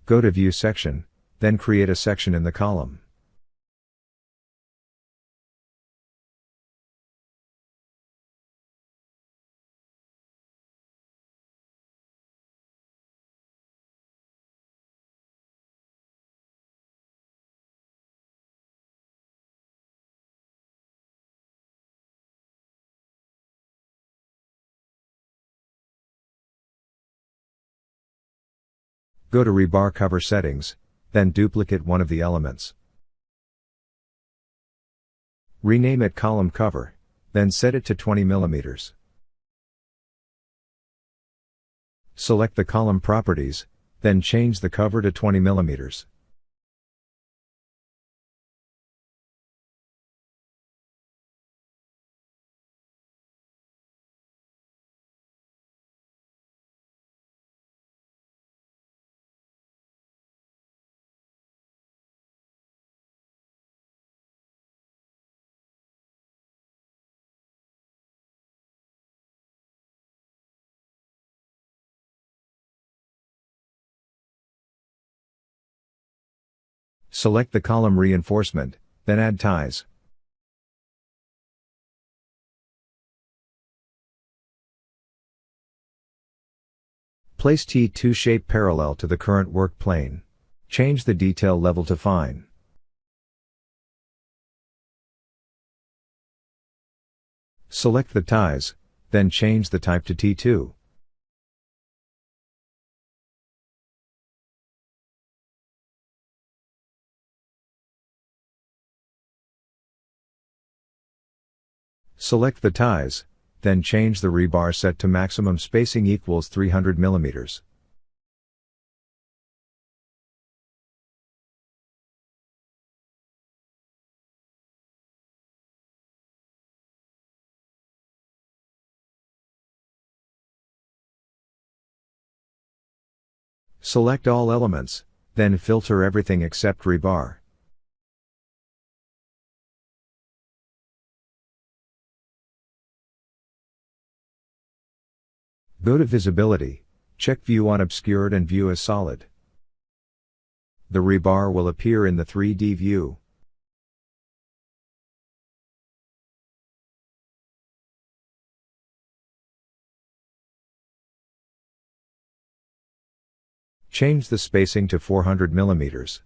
Go to View section, then create a section in the column. Go to Rebar Cover Settings, then duplicate one of the elements. Rename it Column Cover, then set it to 20 mm. Select the column properties, then change the cover to 20 mm. Select the column reinforcement, then add ties. Place T2 shape parallel to the current work plane. Change the detail level to fine. Select the ties, then change the type to T2. Select the ties, then change the rebar set to maximum spacing equals 300 mm. Select all elements, then filter everything except rebar. Go to Visibility, check View Unobscured and View as Solid. The rebar will appear in the 3D view. Change the spacing to 400 mm.